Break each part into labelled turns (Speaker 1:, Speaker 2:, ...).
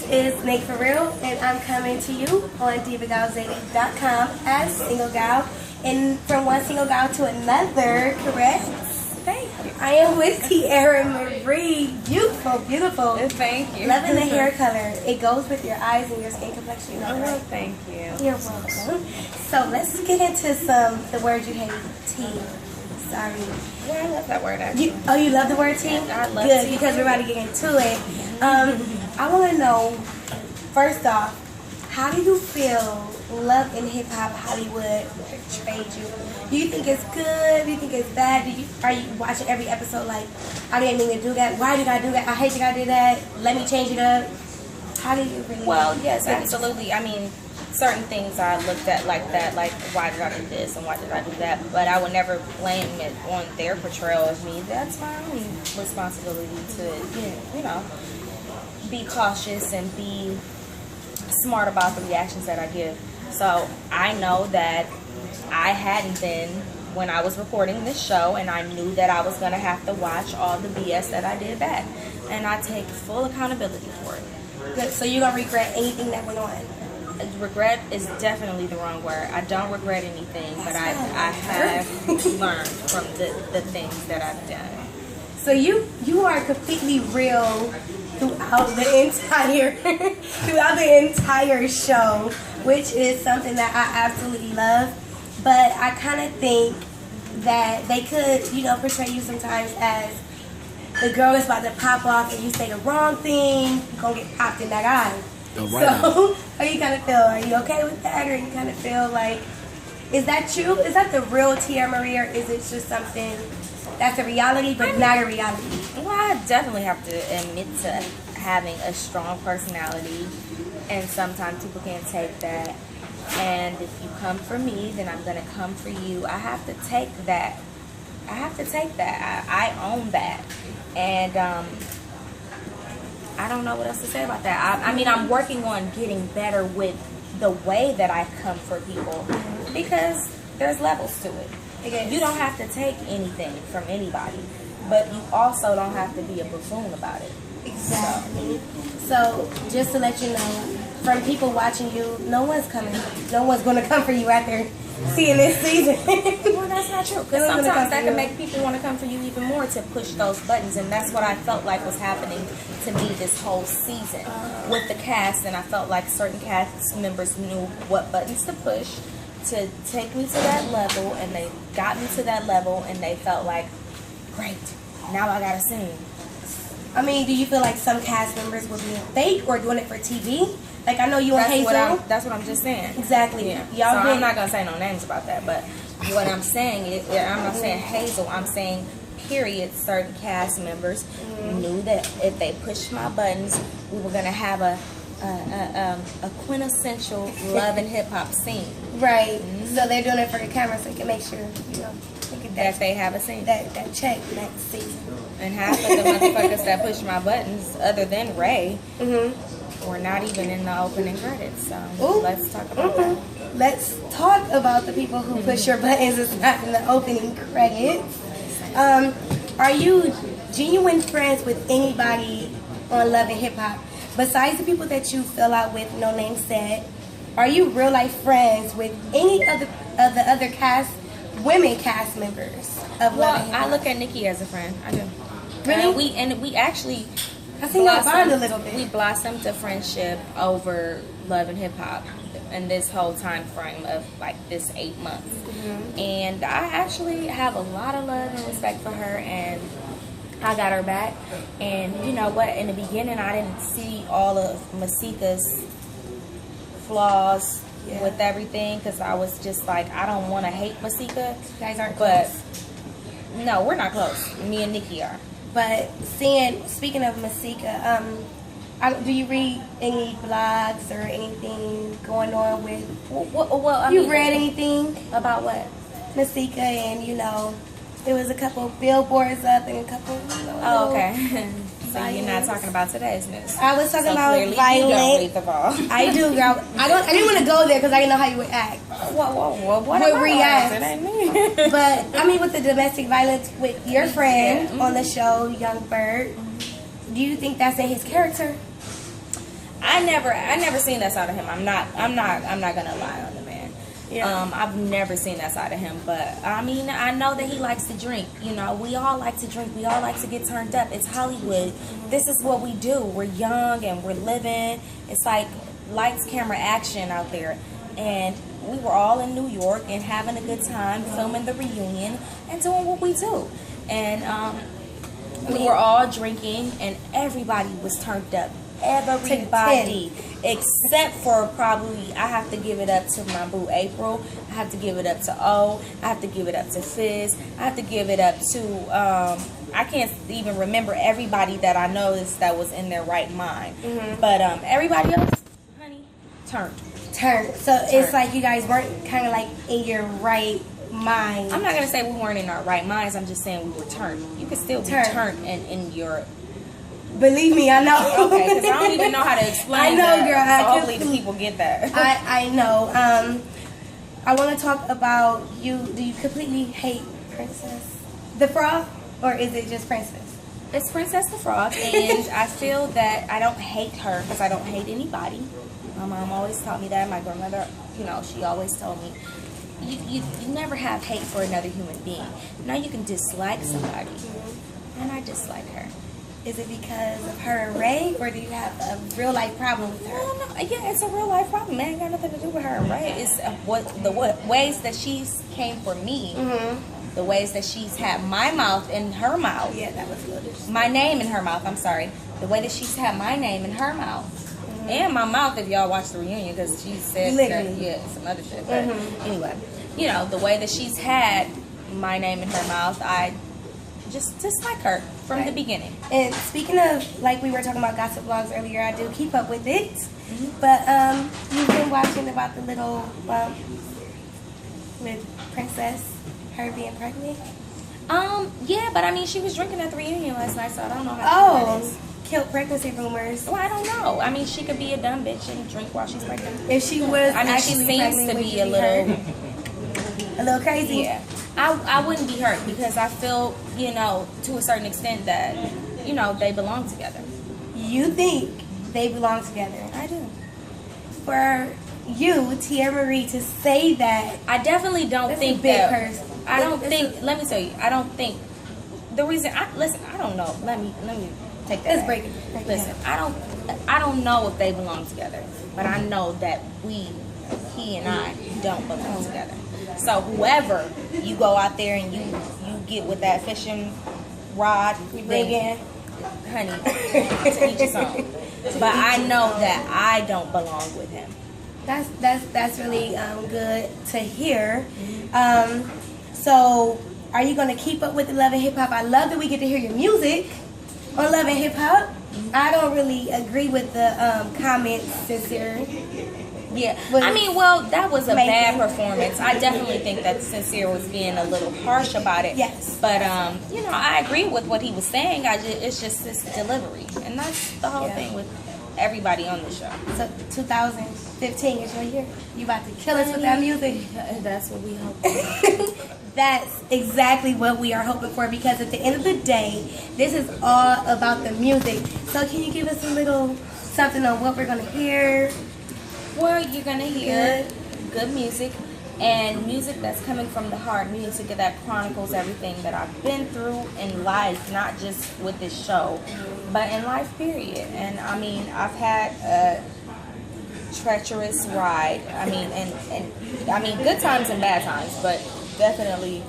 Speaker 1: This is Nate For Real, and I'm coming to you on divagalzadie.com as Single Gal. And from one single gal to another, correct?
Speaker 2: Thank you.
Speaker 1: I am with Teairra Mari. Beautiful, beautiful.
Speaker 2: Thank you.
Speaker 1: Loving the hair color. It goes with your eyes and your skin complexion. You know,
Speaker 2: Oh,
Speaker 1: right?
Speaker 2: thank you.
Speaker 1: You're welcome. So let's get into the words you hate. Tea. Sorry.
Speaker 2: Yeah, I love that word actually.
Speaker 1: You love the word tea?
Speaker 2: I love
Speaker 1: Good,
Speaker 2: tea.
Speaker 1: because we're about to get into it. I want to know, first off, how do you feel Love and Hip Hop Hollywood portrayed you? Do you think it's good? Do you think it's bad? Are you watching every episode like, I didn't mean to do that. Why did I do that? I hate that I did that. Let me change it up. How do you really?
Speaker 2: Well, yes, absolutely. I mean, certain things I looked at like that, like why did I do this and why did I do that? But I would never blame it on their portrayal of me. That's my own responsibility to, you know, be cautious and be smart about the reactions that I give. So I know that I hadn't been when I was recording this show, and I knew that I was going to have to watch all the BS that I did back, and I take full accountability for it.
Speaker 1: Good. So you don't regret anything that went on?
Speaker 2: Regret is definitely the wrong word. I don't regret anything, but I have learned from the things that I've done.
Speaker 1: So you are completely real throughout the entire show, which is something that I absolutely love. But I kind of think that they could, you know, portray you sometimes as the girl is about to pop off and you say the wrong thing, you're gonna get popped in that eye.
Speaker 3: Oh, right.
Speaker 1: So how you kind of feel? Are you okay with that, or you kind of feel like, is that you? Is that the real Teairra Mari, or is it just something that's a reality but not a reality?
Speaker 2: Well, I definitely have to admit to having a strong personality, and sometimes people can't take that. And if you come for me, then I'm gonna come for you. I have to take that. I own that, and I don't know what else to say about that. I mean, I'm working on getting better with the way that I come for people, because there's levels to it. You don't have to take anything from anybody, but you also don't have to be a buffoon about it.
Speaker 1: Exactly. So just to let you know, from people watching you, no one's going to come for you after seeing this season.
Speaker 2: Well, that's not true, because sometimes that can make people want to come for you even more to push those buttons, and that's what I felt like was happening to me this whole season with the cast. And I felt like certain cast members knew what buttons to push to take me to that level, and they got me to that level, and they felt like, great, now I gotta sing.
Speaker 1: I mean, do you feel like some cast members were being fake or doing it for TV? Like, I know you and Hazel.
Speaker 2: That's what I'm just saying.
Speaker 1: Exactly.
Speaker 2: Yeah.
Speaker 1: Y'all
Speaker 2: so I'm not gonna say no names about that, but what I'm saying is, I'm not saying Hazel. I'm saying, period. Certain cast members knew that if they pushed my buttons, we were gonna have a quintessential love and hip hop scene.
Speaker 1: Right. So they're doing it for the camera, so you can make sure, you know,
Speaker 2: that they have a scene.
Speaker 1: That check next season.
Speaker 2: And half of the motherfuckers that push my buttons, other than Ray, were not even in the opening credits. So let's talk about that.
Speaker 1: Let's talk about the people who push your buttons. It's not in the opening credits. Are you genuine friends with anybody on Love and Hip Hop? Besides the people that you fill out with, no name said, are you real life friends with any of the other women cast members of Love and Hip Hop?
Speaker 2: I look at Nikki as a friend. I do.
Speaker 1: Really?
Speaker 2: We actually,
Speaker 1: I think I bond a little bit.
Speaker 2: We blossomed a friendship over Love and Hip Hop in this whole time frame of like this 8 months. And I actually have a lot of love and respect for her, and I got her back. And you know what? In the beginning, I didn't see all of Masika's flaws with everything, because I was just like, I don't want to hate Masika.
Speaker 1: You guys aren't
Speaker 2: close.
Speaker 1: close.
Speaker 2: No, we're not close. Me and Nikki are.
Speaker 1: But speaking of Masika, do you read any blogs or anything going on with?
Speaker 2: Well,
Speaker 1: you read anything
Speaker 2: about what?
Speaker 1: Masika, and you know, there was a couple billboards up and a couple. You know,
Speaker 2: oh, okay. So you're not talking about today's news.
Speaker 1: I was talking about
Speaker 2: clearly
Speaker 1: violent.
Speaker 2: You don't read the ball.
Speaker 1: I do, girl. I didn't want to go there because I didn't know how you would act.
Speaker 2: What
Speaker 1: would react?
Speaker 2: It ain't me.
Speaker 1: But I mean, with the domestic violence with your friend on the show, Young Bird, do you think that's in his character?
Speaker 2: I I never seen that side of him. I'm not gonna lie on the man. Yeah. I've never seen that side of him, but I mean, I know that he likes to drink. You know, we all like to drink. We all like to get turned up. It's Hollywood. This is what we do. We're young and we're living. It's like lights, camera, action out there. And we were all in New York and having a good time, filming the reunion and doing what we do. And we were all drinking, and everybody was turned up. Everybody, except for probably, I have to give it up to my boo April. I have to give it up to O. I have to give it up to Fizz. I have to give it up to, I can't even remember everybody that I noticed that was in their right mind. But everybody else, honey, turned.
Speaker 1: So it's like you guys weren't kind of like in your right mind.
Speaker 2: I'm not going to say we weren't in our right minds. I'm just saying we were turned. You could still be turned in your...
Speaker 1: Believe me, I know.
Speaker 2: Okay, because I don't even know how to explain
Speaker 1: I know,
Speaker 2: that.
Speaker 1: girl.
Speaker 2: So hopefully the people get that.
Speaker 1: I know. I want to talk about you. Do you completely hate Princess the Frog, or is it just Princess?
Speaker 2: It's Princess the Frog, and I feel that I don't hate her because I don't hate anybody. My mom always taught me that. My grandmother, you know, she always told me, you never have hate for another human being. Now you can dislike somebody, and I dislike her.
Speaker 1: Is it because of her array, or do you have a real life problem with her?
Speaker 2: No, yeah, it's a real life problem. It ain't got nothing to do with her array. It's what ways that she's came for me. The ways that she's had my mouth in her mouth.
Speaker 1: Yeah, that was good.
Speaker 2: My name in her mouth. I'm sorry. The way that she's had my name in her mouth. And my mouth, if y'all watch the reunion, because she said that, yeah, some other shit. But anyway, you know, the way that she's had my name in her mouth, I just dislike her from the beginning.
Speaker 1: And speaking of, like we were talking about gossip blogs earlier, I do keep up with it. But you've been watching about the little with Princess, her being pregnant?
Speaker 2: Yeah, but I mean, she was drinking at the reunion last night, so I don't know how true that is.
Speaker 1: Killed pregnancy rumors.
Speaker 2: Well, I don't know. I mean, she could be a dumb bitch and drink while she's pregnant.
Speaker 1: If she was,
Speaker 2: I mean, she seems to be a little
Speaker 1: crazy.
Speaker 2: Yeah, I wouldn't be hurt because I feel, you know, to a certain extent that, you know, they belong together.
Speaker 1: You think they belong together?
Speaker 2: I do.
Speaker 1: For you, Teairra Mari, to say that,
Speaker 2: I definitely don't think that. I don't think. Let me tell you. I don't think the reason. Listen. I don't know. Let me take that.
Speaker 1: Let's break it.
Speaker 2: Listen. I don't know if they belong together, but I know that he and I don't belong together. So whoever you go out there and you get with that fishing rod,
Speaker 1: you bring in,
Speaker 2: honey, to each his own. But I know that I don't belong with him.
Speaker 1: That's really good to hear. So, are you gonna keep up with the Love and Hip Hop? I love that we get to hear your music on Love and Hip Hop. I don't really agree with the comments, Sincere.
Speaker 2: Yeah, I mean, well, that was a bad performance. I definitely think that Sincere was being a little harsh about it.
Speaker 1: Yes.
Speaker 2: But, you know, I agree with what he was saying. It's just his delivery. And that's the whole thing with everybody on the show.
Speaker 1: So, 2015 is your year. You about to kill us with that music.
Speaker 2: That's what we hope for.
Speaker 1: That's exactly what we are hoping for, because at the end of the day, this is all about the music. So can you give us a little something on what we're going to hear?
Speaker 2: Well, you're going to hear good music, and music that's coming from the heart, music that chronicles everything that I've been through in life, not just with this show, but in life, period. And I mean, I've had a treacherous ride. I mean, and I mean, good times and bad times, but definitely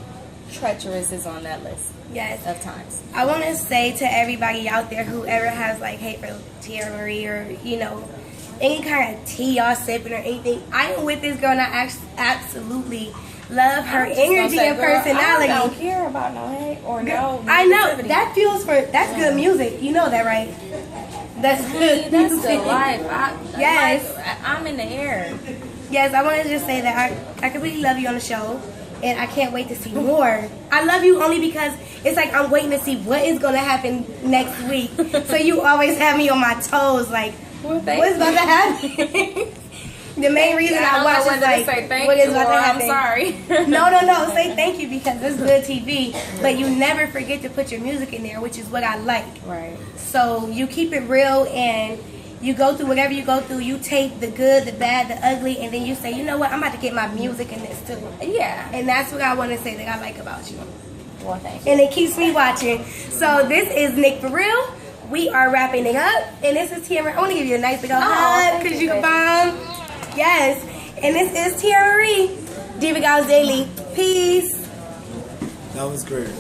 Speaker 2: treacherous is on that list.
Speaker 1: Yes.
Speaker 2: Of times.
Speaker 1: I want to say to everybody out there, whoever has like hate for Teairra Mari, or you know, any kind of tea y'all sipping or anything, I am with this girl and I absolutely love her energy and personality.
Speaker 2: I don't care about no hate or no.
Speaker 1: I know that feels for that's good music. You know that, right? That's good.
Speaker 2: That's the life.
Speaker 1: Yes,
Speaker 2: I'm in the air.
Speaker 1: Yes, I want to just say that I completely love you on the show, and I can't wait to see more. I love you only because it's like I'm waiting to see what is going to happen next week. So you always have me on my toes, like, what's about to happen? The main reason I watch is like, what is about to happen?
Speaker 2: I'm sorry.
Speaker 1: No. Say thank you because it's good TV. But you never forget to put your music in there, which is what I like.
Speaker 2: Right.
Speaker 1: So you keep it real and You go through whatever you go through. You take the good, the bad, the ugly, and then you say, you know what? I'm about to get my music in this too.
Speaker 2: Yeah.
Speaker 1: And that's what I want to say that I like about you.
Speaker 2: Well, thank you.
Speaker 1: And it keeps me watching. So this is Nick for real. We are wrapping it up, and this is Teairra. I want to give you a nice big hug because you can bomb. Yes. And this is Teairra Mari, Diva Gals Daily. Peace.
Speaker 3: That was great.